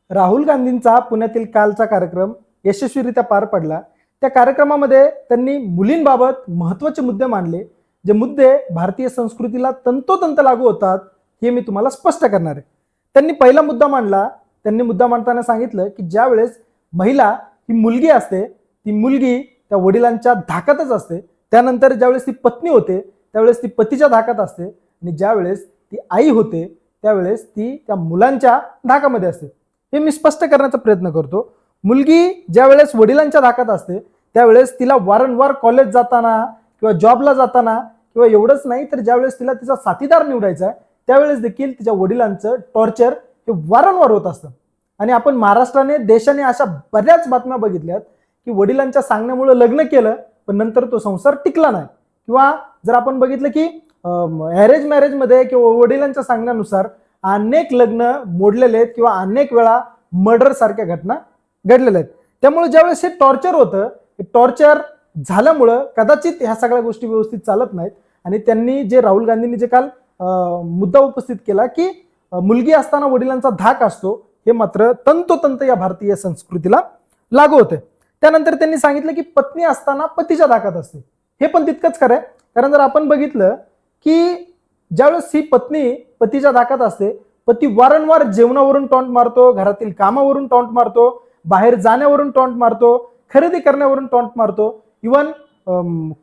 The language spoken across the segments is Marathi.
राहुल गांधींचा पुण्यातील कालचा कार्यक्रम यशस्वीरित्या पार पडला. त्या कार्यक्रमामध्ये त्यांनी मुलींबाबत महत्त्वाचे मुद्दे मांडले, जे मुद्दे भारतीय संस्कृतीला तंतोतंत लागू होतात हे मी तुम्हाला स्पष्ट करणार आहे. त्यांनी पहिला मुद्दा मांडला. त्यांनी मुद्दा मांडताना सांगितलं की ज्या वेळेस महिला ही मुलगी असते, ती मुलगी त्या वडिलांच्या धाकातच असते. त्यानंतर ज्यावेळेस ती पत्नी होते त्यावेळेस ती पतीच्या धाकात असते, आणि ज्यावेळेस ती आई होते त्यावेळेस ती त्या मुलांच्या धाकामध्ये असते. हे मी स्पष्ट करण्याचा प्रयत्न करतो. मुलगी ज्या वेळेस वडिलांच्या धाकात असते त्यावेळेस तिला वारंवार कॉलेज जाताना किंवा जॉबला जाताना किंवा एवढंच नाही तर ज्यावेळेस तिला तिचा साथीदार निवडायचा आहे त्यावेळेस देखील तिच्या वडिलांचं टॉर्चर हे वारंवार होत असतं. आणि आपण महाराष्ट्राने देशाने अशा बऱ्याच बातम्या बघितल्यात की वडिलांच्या सांगण्यामुळे लग्न केलं पण नंतर तो संसार टिकला नाही. किंवा जर आपण बघितलं की अरेंज मॅरेजमध्ये किंवा वडिलांच्या सांगण्यानुसार अनेक लग्न मोडलेले आहेत किंवा अनेक वेळा मर्डर सारख्या घटना घडलेल्या आहेत. त्यामुळे ज्यावेळेस हे टॉर्चर होतं, हे टॉर्चर झाल्यामुळं कदाचित ह्या सगळ्या गोष्टी व्यवस्थित चालत नाहीत. आणि त्यांनी जे राहुल गांधींनी जे काल मुद्दा उपस्थित केला की मुलगी असताना वडिलांचा धाक असतो, हे मात्र तंतोतंत या भारतीय संस्कृतीला लागू होते. त्यानंतर त्यांनी सांगितलं की पत्नी असताना पतीच्या धाकात असते. हे पण तितकंच खरं आहे. कारण जर आपण बघितलं की ज्यावेळेस ही पत्नी पतीच्या धाकात असते, पती वारंवार जेवणावरून टॉन्ट मारतो, घरातील कामावरून टॉन्ट मारतो, बाहेर जाण्यावरून टॉन्ट मारतो, खरेदी करण्यावरून टॉन्ट मारतो, इवन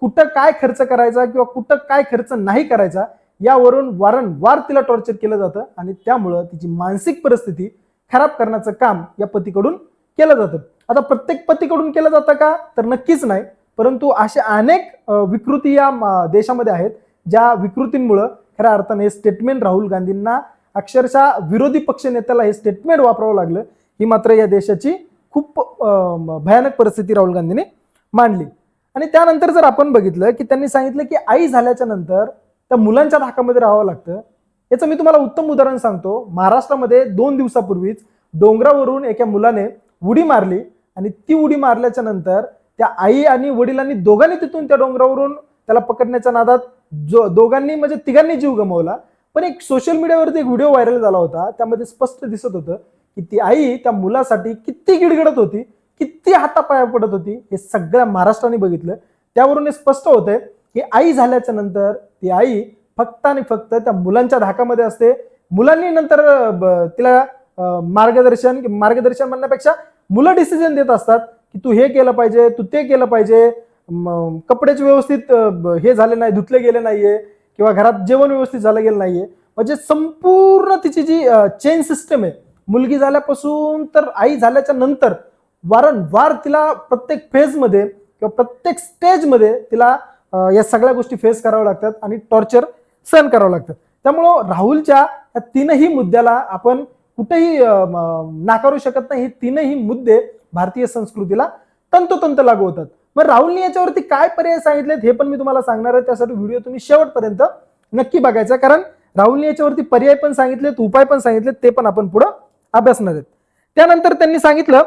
कुठं काय खर्च करायचा किंवा कुठं काय खर्च नाही करायचा यावरून वारंवार तिला टॉर्चर केलं जातं. आणि त्यामुळं तिची मानसिक परिस्थिती खराब करण्याचं काम या पतीकडून केलं जातं. आता प्रत्येक पतीकडून केलं जातं का, तर नक्कीच नाही. परंतु अशा अनेक विकृती या देशामध्ये आहेत ज्या विकृतींमुळं खऱ्या अर्थाने हे स्टेटमेंट राहुल गांधींना अक्षरशः विरोधी पक्ष नेत्याला हे स्टेटमेंट वापरावं लागलं. ही मात्र या देशाची खूप भयानक परिस्थिती राहुल गांधींनी मांडली. आणि त्यानंतर जर आपण बघितलं की त्यांनी सांगितलं की आई झाल्याच्या नंतर त्या मुलांच्या धाकामध्ये राहावं लागतं. याचं मी तुम्हाला उत्तम उदाहरण सांगतो. महाराष्ट्रामध्ये 2 दिवसापूर्वीच डोंगरावरून एका मुलाने उडी मारली आणि ती उडी मारल्याच्या नंतर त्या आई आणि वडिलांनी दोघांनी तिथून त्या डोंगरावरून त्याला पकडण्याच्या नादात दोघांनी म्हणजे तिघांनी जीव गमावला. पण एक सोशल मीडियावरती एक व्हिडिओ व्हायरल झाला होता. त्यामध्ये स्पष्ट दिसत होतं की ती आई त्या मुलासाठी किती गिडगडत होती, किती हातापाया पडत होती. हे सगळ्या महाराष्ट्राने बगितलं. त्यावरून हे स्पष्ट होतंय की आई झाल्याच्या नंतर ती आई फक्त आणि फक्त त्या मुलांच्या धाकामध्ये असते. मुलांनी नंतर तिला मार्गदर्शन म्हणण्यापेक्षा मुलं डिसिजन देत असतात की तू हे केलं पाहिजे, तू ते केलं पाहिजे, कपडेच व्यवस्थित हे झाले नाही, धुतले गेले नाहीये किंवा घरात जेवण व्यवस्थित झालं गेलं नाहीये. म्हणजे संपूर्ण तिची जी चेन सिस्टम आहे, मुलगी झाल्यापासून तर आई झाल्याच्या नंतर वारंवार तिला प्रत्येक फेजमध्ये किंवा प्रत्येक स्टेजमध्ये तिला या सगळ्या गोष्टी फेस कराव्या लागतात आणि टॉर्चर सहन करावं लागतं. त्यामुळं राहुलच्या या तीनही मुद्द्याला आपण कुठेही नाकारू शकत नाही. हे तीनही मुद्दे भारतीय संस्कृतीला तंतोतंत लागू होतात. मग राहुलने याच्यावरती काय पर्याय सांगितलेत हे पण मी तुम्हाला सांगणार आहे. त्यासाठी व्हिडिओ तुम्ही शेवटपर्यंत नक्की बघायचा, कारण राहुलने याच्यावरती पर्याय पण सांगितलेत, उपाय पण सांगितलेत, ते पण आपण पुढे अभ्यासणार आहेत. त्यानंतर त्यांनी सांगितलं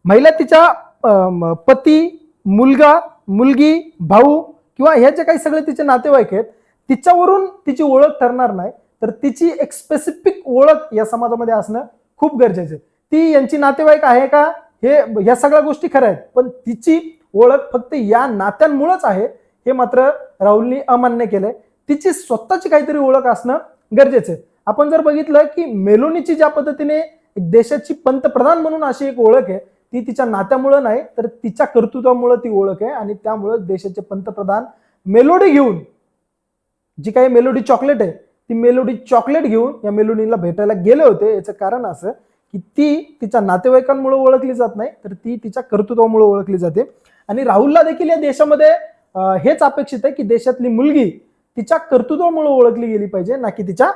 महिला तिच्या पती, मुलगा, मुलगी, भाऊ किंवा हे जे काही सगळे तिचे नातेवाईक आहेत तिच्यावरून तिची ओळख ठरणार नाही, तर तिची एक स्पेसिफिक ओळख या समाजामध्ये असणं खूप गरजेचं आहे. ती यांची नातेवाईक आहे का, हे या सगळ्या गोष्टी खऱ्या आहेत, पण तिची ओळख फक्त या नात्यांमुळेच आहे हे मात्र राहुलनी अमान्य केलंय. तिची स्वतःची काहीतरी ओळख असणं गरजेचं आहे. आपण जर बघितलं की मेलोनीची ज्या पद्धतीने देशाची पंतप्रधान म्हणून अशी एक ओळख आहे, ती तिच्या नात्यामुळे नाही तर तिच्या कर्तृत्वामुळे ती ओळख आहे. आणि त्यामुळे देशाचे पंतप्रधान मेलोडी घेऊन, जी काही मेलोडी चॉकलेट आहे ती मेलोडी चॉकलेट घेऊन या मेलोडीला भेटायला गेले होते. याचं कारण असं की ती तिच्या नातेवाईकांमुळे ओळखली जात नाही तर ती तिच्या कर्तृत्वामुळे ओळखली जाते. आणि राहुलला देखील या देशामध्ये हेच अपेक्षित आहे की देशातली मुलगी तिच्या कर्तृत्वामुळे ओळखली गेली पाहिजे, ना की तिच्या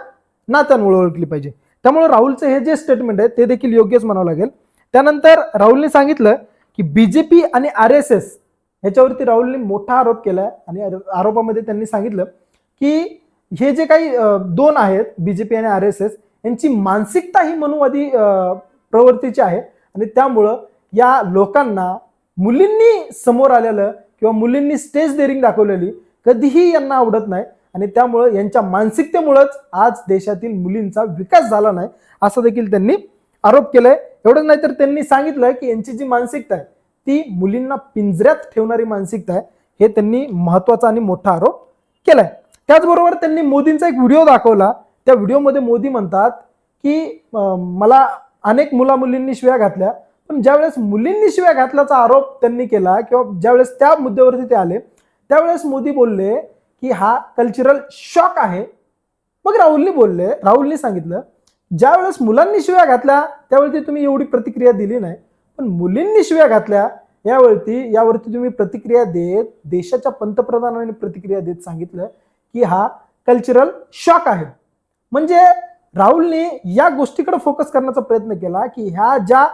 नात्यांमुळे ओळखली पाहिजे. त्यामुळे राहुलचं हे जे स्टेटमेंट आहे ते देखील योग्यच म्हणावं लागेल. त्यानंतर राहुलने सांगितलं की बीजेपी आणि RSS ह्याच्यावरती राहुलने मोठा आरोप केलाय. आणि आरोपामध्ये त्यांनी सांगितलं की हे जे काही दोन आहेत बीजेपी आणि RSS यांची मानसिकता ही मनुवादी प्रवृत्तीची आहे. आणि त्यामुळं या लोकांना मुलींनी समोर आलेलं किंवा मुलींनी स्टेज डेअरिंग दाखवलेली कधीही यांना आवडत नाही. आणि त्यामुळे यांच्या मानसिकतेमुळेच आज देशातील मुलींचा विकास झाला नाही असं देखील त्यांनी आरोप केलाय. एवढंच नाही तर त्यांनी सांगितलं की यांची जी मानसिकता आहे ती मुलींना पिंजऱ्यात ठेवणारी मानसिकता आहे, हे त्यांनी महत्वाचा आणि मोठा आरोप केलाय. त्याचबरोबर त्यांनी मोदींचा एक व्हिडिओ दाखवला. त्या व्हिडिओमध्ये मोदी म्हणतात की मला अनेक मुलींनी शिव्या घातल्या, पण ज्यावेळेस मुलींनी शिव्या घातल्याचा आरोप त्यांनी केला किंवा ज्यावेळेस त्या मुद्द्यावरती ते आले त्यावेळेस मोदी बोलले की हा कल्चरल शॉक आहे. मग राहुलनी सांगितलं ज्यावेळेस मुलांनी शिव्या घातल्या त्यावेळी तुम्ही एवढी प्रतिक्रिया दिली नाही, पण मुलींनी शिव्या घातल्या यावरती तुम्ही प्रतिक्रिया देत, देशाच्या पंतप्रधानांनी प्रतिक्रिया देत सांगितलं की हा कल्चरल शॉक आहे. म्हणजे राहुलने या गोष्टीकडे फोकस करण्याचा प्रयत्न केला की ह्या ज्या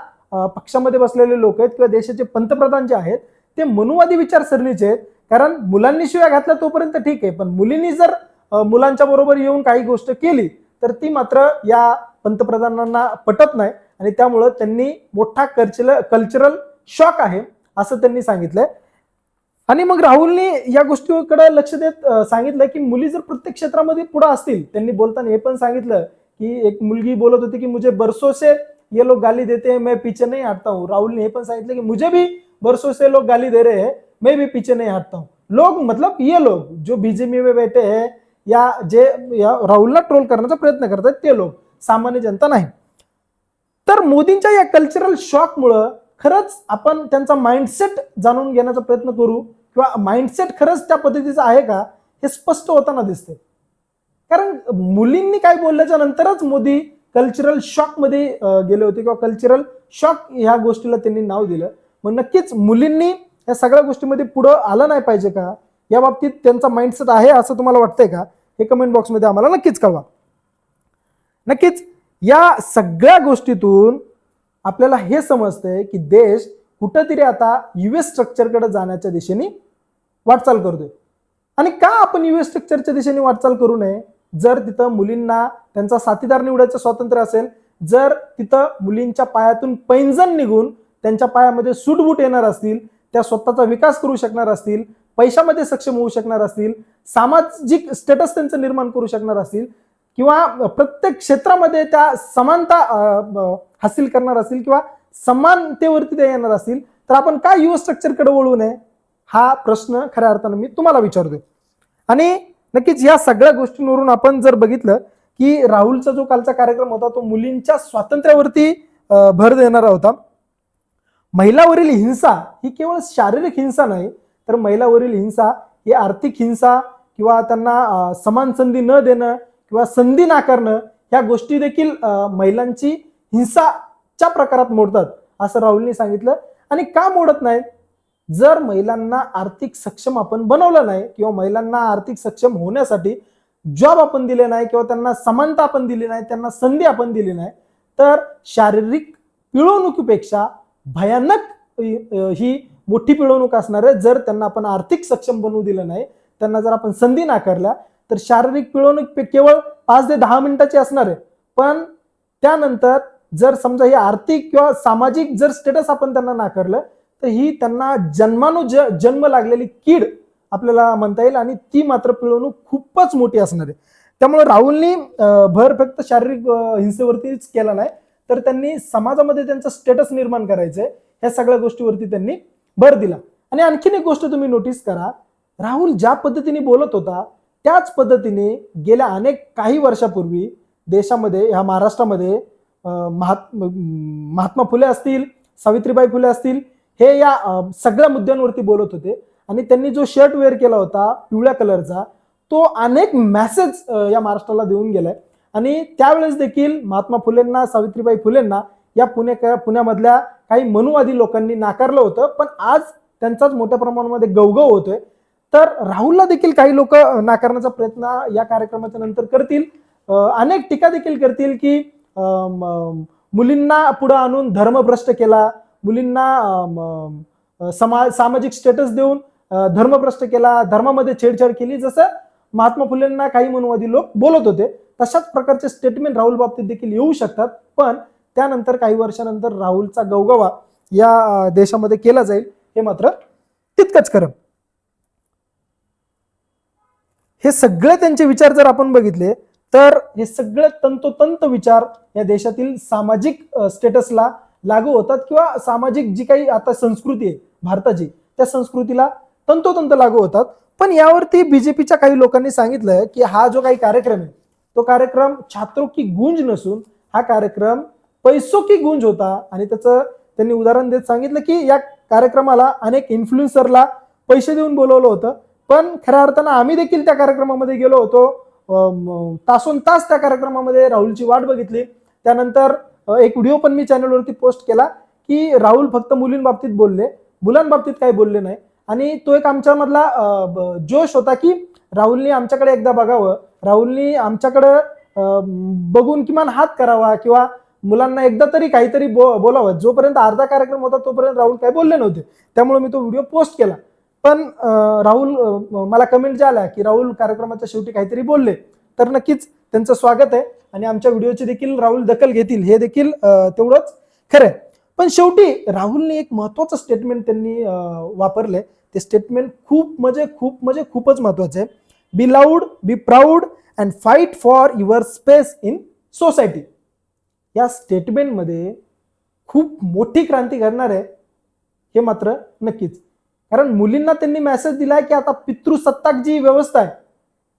पक्षामध्ये बसलेले लोक आहेत किंवा देशाचे पंतप्रधान जे आहेत ते मनुवादी विचारसरणीचे आहेत. कारण मुलांनी शिव्या घातल्या तोपर्यंत ठीक आहे, पण मुलींनी जर मुलांच्या बरोबर येऊन काही गोष्ट केली तर ती मात्र या पंतप्रधानांना पटत नाही आणि त्यामुळं त्यांनी मोठा कल्चरल शॉक आहे असं त्यांनी सांगितलंय. आणि मग राहुलने या गोष्टीकडे लक्ष देत सांगितलं की मुली जर प्रत्येक क्षेत्रामध्ये पुढे असतील, त्यांनी बोलताना हे पण सांगितलं की एक मुलगी बोलत होती की मुझे बरसों से ये लोग गाली देते हैं, मैं पीछे नहीं हटता हूँ. राहुल ने हे पण सांगितलं की मुझे भी बरसों से लोग गाली दे रहे हैं, मैं भी पीछे नहीं हटता हूँ. लोग मतलब ये लोग जो बीजेपी में बैठे हैं या जे राहुलला ट्रोल करण्याचा प्रयत्न करतात ते लोक, सामान्य जनता नाही. तर मोदींच्या या कल्चरल शॉकमुळं खरंच आपण त्यांचा माइंडसेट जाणून घेण्याचा प्रयत्न करू किंवा माइंडसेट खरंच त्या पद्धतीचा आहे का हे स्पष्ट होताना दिसते. कारण मुलींनी काय बोलल्याच्या नंतरच मोदी कल्चरल शॉक मध्ये गेले होते किंवा कल्चरल शॉक ह्या गोष्टीला त्यांनी नाव दिलं. मग नक्कीच मुलींनी या सगळ्या गोष्टीमध्ये पुढे आलं नाही पाहिजे का, या बाबतीत त्यांचा माइंडसेट आहे असं तुम्हाला वाटतंय का, हे कमेंट बॉक्समध्ये आम्हाला नक्कीच कळवा. नक्कीच या सगळ्या गोष्टीतून आपल्याला हे समजतंय की देश कुठंतरी आता युएस स्ट्रक्चरकडे जाण्याच्या दिशेने वाटचाल करतोय. आणि का आपण युएस स्ट्रक्चरच्या दिशेने वाटचाल करू नये? जर तिथं मुलींना त्यांचा साथीदार निवडायचं स्वातंत्र्य असेल, जर तिथं मुलींच्या पायातून पैंजण निघून त्यांच्या पायामध्ये सूटबूट येणार असतील, त्या स्वतःचा विकास करू शकणार असतील, पैशामध्ये सक्षम होऊ शकणार असतील, सामाजिक स्टेटस त्यांचं निर्माण करू शकणार असतील किंवा प्रत्येक क्षेत्रामध्ये त्या समानता हासिल करणार असतील किंवा समानतेवरती ते येणार असतील, तर आपण का युएस स्ट्रक्चरकडे वळू नये हा प्रश्न खऱ्या अर्थानं मी तुम्हाला विचारतोय. आणि नक्कीच या सगळ्या गोष्टींवरून आपण जर बघितलं की राहुलचा जो कालचा कार्यक्रम होता तो मुलींच्या स्वातंत्र्यावरती भर देणारा होता. महिलावरील हिंसा ही केवळ शारीरिक हिंसा नाही, तर महिलावरील हिंसा ही आर्थिक हिंसा किंवा त्यांना समान संधी न देणं किंवा संधी नाकारणं ह्या गोष्टी देखील महिलांची हिंसाच्या प्रकारात मोडतात असं राहुलने सांगितलं. आणि का मोडत नाहीत? जर महिलांना आर्थिक सक्षम आपण बनवलं नाही किंवा महिलांना आर्थिक सक्षम होण्यासाठी जॉब आपण दिले नाही किंवा त्यांना समानता आपण दिली नाही, त्यांना संधी आपण दिली नाही, तर शारीरिक पिळवणुकीपेक्षा भयानक ही मोठी पिळवणूक असणार आहे. जर त्यांना आपण आर्थिक सक्षम बनवू दिलं नाही, त्यांना जर आपण संधी नाकारल्या, तर शारीरिक पिळवणूक केवळ 5 ते 10 मिनिटाची असणार आहे. पण त्यानंतर जर समजा ही आर्थिक किंवा सामाजिक जर स्टेटस आपण त्यांना नाकारलं तर ही त्यांना जन्म लागलेली कीड आपल्याला म्हणता येईल आणि ती मात्र पिळवणूक खूपच मोठी असणार आहे. त्यामुळे राहुलनी भर फक्त शारीरिक हिंसेवरतीच केला नाही, तर त्यांनी समाजामध्ये त्यांचं स्टेटस निर्माण करायचंय ह्या सगळ्या गोष्टीवरती त्यांनी भर दिला. आणि आणखीन एक गोष्ट तुम्ही नोटीस करा, राहुल ज्या पद्धतीने बोलत होता त्याच पद्धतीने गेल्या काही वर्षापूर्वी देशामध्ये ह्या महाराष्ट्रामध्ये महात्मा फुले असतील, सावित्रीबाई फुले असतील, हे या सगळ्या मुद्द्यांवरती बोलत होते. आणि त्यांनी जो शर्ट वेअर केला होता पिवळ्या कलरचा, तो अनेक मेसेज या महाराष्ट्राला देऊन गेलाय. आणि त्यावेळेस देखील महात्मा फुलेंना, सावित्रीबाई फुलेंना या पुण्यामधल्या काही मनुवादी लोकांनी नाकारलं होतं, पण आज त्यांचाच मोठ्या प्रमाणामध्ये गवगव होतोय. तर राहुलला देखील काही लोक नाकारण्याचा प्रयत्न या कार्यक्रमाच्या नंतर करतील, अनेक टीका देखील करतील की मुलींना पुढे आणून धर्मभ्रष्ट केला, मुलींना सामाजिक स्टेटस देऊन धर्मभ्रष्ट केला, धर्मामध्ये छेडछाड केली, जसं महात्मा फुलेंना काही मनुवादी लोक बोलत होते तशाच प्रकारचे स्टेटमेंट राहुल बाबतीत देखील येऊ शकतात. पण त्यानंतर काही वर्षानंतर राहुलचा गवगवा या देशामध्ये केला जाईल हे मात्र तितकंच खरं. हे सगळे त्यांचे विचार जर आपण बघितले तर हे सगळे तंतोतंत विचार या देशातील सामाजिक स्टेटसला लागू होतात किंवा सामाजिक जी काही आता संस्कृती आहे भारताची त्या संस्कृतीला तंतोतंत लागू होतात. पण यावरती बीजेपीच्या काही लोकांनी सांगितलं की हा जो काही कार्यक्रम आहे तो कार्यक्रम छात्रों की गूंज नसून हा कार्यक्रम पैसों की गूंज होता. आणि त्याचं त्यांनी उदाहरण देत सांगितलं की या कार्यक्रमाला अनेक इन्फ्लुएन्सरला पैसे देऊन बोलवलं होतं, पण खऱ्या अर्थानं आम्ही देखील त्या कार्यक्रमामध्ये गेलो होतो. तासोन तास त्या कार्यक्रमामध्ये राहुलची वाट बघितली. त्यानंतर एक व्हिडिओ पण मी चॅनलवरती पोस्ट केला की राहुल फक्त मुलींबाबतीत बोलले, मुलांबाबतीत काही बोलले नाही. आणि तो एक आमच्यामधला जोश होता की राहुलनी आमच्याकडे एकदा बघावं, राहुलनी आमच्याकडे बघून किमान हात करावा किंवा मुलांना एकदा तरी काहीतरी बोलावं. जोपर्यंत अर्धा कार्यक्रम होता तोपर्यंत राहुल काही बोलले नव्हते, त्यामुळे मी तो व्हिडिओ पोस्ट केला. पण राहुल मला कमेंट आल्या की राहुल कार्यक्रमाच्या शेवटी काहीतरी बोलले, तर नक्कीच त्यांचं स्वागत आहे आणि आमच्या व्हिडिओची देखील राहुल दखल घेतील हे देखील तेवढंच खरं. पण शेवटी राहुलने एक महत्वाचं स्टेटमेंट त्यांनी वापरले. ते स्टेटमेंट खूपच महत्वाचं आहे. Be loud, be proud and fight for your space in society. या स्टेटमेंटमध्ये खूप मोठी क्रांती घडणार आहे हे मात्र नक्कीच. कारण मुलींना त्यांनी मेसेज दिलाय की आता पितृसत्ताक जी व्यवस्था आहे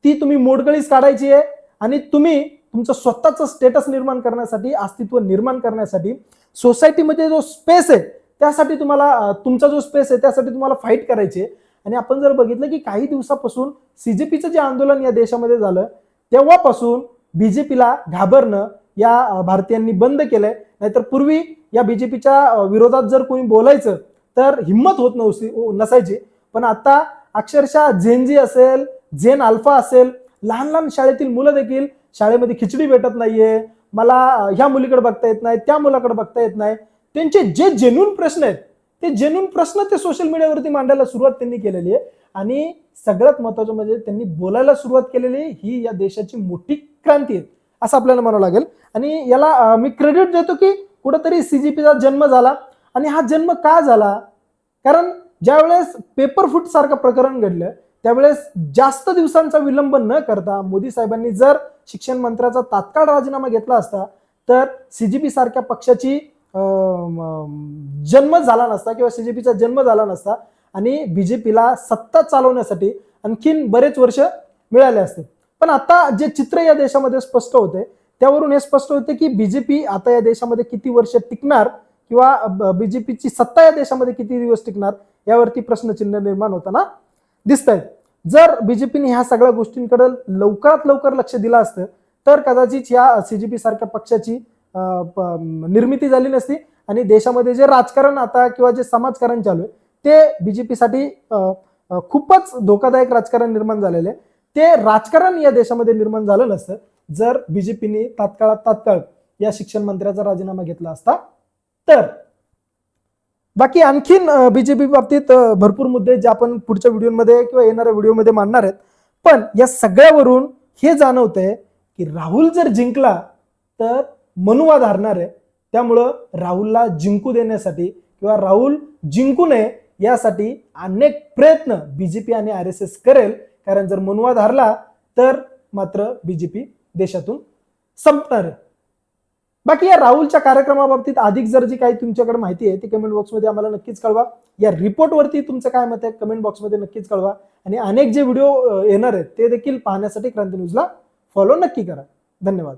ती तुम्ही मोडकळीस काढायची आहे आणि तुम्ही तुमचं स्वतःचं स्टेटस निर्माण करण्यासाठी, अस्तित्व निर्माण करण्यासाठी सोसायटीमध्ये जो स्पेस आहे त्यासाठी तुम्हाला, तुमचा जो स्पेस आहे त्यासाठी तुम्हाला फाईट करायची आहे. आणि आपण जर बघितलं की काही दिवसापासून सीजेपीचं जे आंदोलन या देशामध्ये झालं तेव्हापासून बीजेपीला घाबरणं या भारतीयांनी बंद केलंय. नाहीतर पूर्वी या बीजेपीच्या विरोधात जर कोणी बोलायचं तर हिम्मत होत नसायची. पण आता अक्षरशः झेन असेल, झेन अल्फा असेल, लहान लहान शाळेतील मुलं देखील शाळेमध्ये खिचडी भेटत नाहीये, मला ह्या मुलीकडे बघता येत नाही, त्या मुलाकडे बघता येत नाही, त्यांचे जे जेन्युइन प्रश्न आहेत ते जेन्युइन प्रश्न ते सोशल मीडियावरती मांडायला सुरुवात त्यांनी केलेली आहे. आणि सगळ्यात महत्वाचं म्हणजे त्यांनी बोलायला सुरुवात केलेली आहे. ही या देशाची मोठी क्रांती आहे असं आपल्याला म्हणावं लागेल. आणि याला मी क्रेडिट देतो की कुठंतरी सीजेपीचा जन्म झाला. आणि हा जन्म का झाला, कारण ज्यावेळेस पेपरफुट सारखं प्रकरण घडलं त्यावेळेस जास्त दिवसांचा विलंब न करता मोदी साहेबांनी जर शिक्षण मंत्र्याचा तात्काळ राजीनामा घेतला असता तर सीजेपी सारख्या पक्षाची जन्म झाला नसता किंवा सीजेपीचा जन्म झाला नसता आणि बीजेपीला सत्ता चालवण्यासाठी आणखीन बरेच वर्ष मिळाले असते. पण आता जे चित्र या देशामध्ये स्पष्ट होते त्यावरून हे स्पष्ट होते की बीजेपी आता या देशामध्ये किती वर्ष टिकणार किंवा बीजेपीची सत्ता या देशामध्ये किती दिवस टिकणार यावरती प्रश्नचिन्ह निर्माण होताना दिसत आहेत. जर बीजेपीने ह्या सगळ्या गोष्टींकडे लवकरात लवकर लक्ष दिलं असतं तर कदाचित या सीजेपी सारख्या पक्षाची निर्मिती झाली नसती आणि देशामध्ये जे राजकारण आता किंवा जे समाजकारण चालू आहे ते बीजेपीसाठी खूपच धोकादायक राजकारण निर्माण झालेले. ते राजकारण या देशामध्ये निर्माण झालं नसतं जर बीजेपीने तात्काळ या शिक्षण मंत्र्याचा राजीनामा घेतला असता तर. बाकी आणखीन बीजेपी बाबतीत भरपूर मुद्दे जे आपण पुढच्या व्हिडिओमध्ये किंवा येणाऱ्या व्हिडिओमध्ये मांडणार आहेत. पण या सगळ्यावरून हे जाणवतंय की राहुल जर जिंकला तर मनुवाद हारणार आहे. त्यामुळं राहुलला जिंकू देण्यासाठी किंवा राहुल जिंकू नये यासाठी अनेक प्रयत्न बीजेपी आणि RSS करेल. कारण जर मनुवाद हारला तर मात्र बीजेपी देशातून संपणार आहे. बाकी या राहुलच्या कार्यक्रमाबाबतीत अधिक जर जी काही तुमच्याकडे माहिती आहे ती कमेंट बॉक्समध्ये आम्हाला नक्कीच कळवा. या रिपोर्टवरती तुमचं काय मत आहे कमेंट बॉक्समध्ये नक्कीच कळवा. आणि अनेक जे व्हिडिओ येणार आहेत ते देखील पाहण्यासाठी क्रांती न्यूजला फॉलो नक्की करा. धन्यवाद.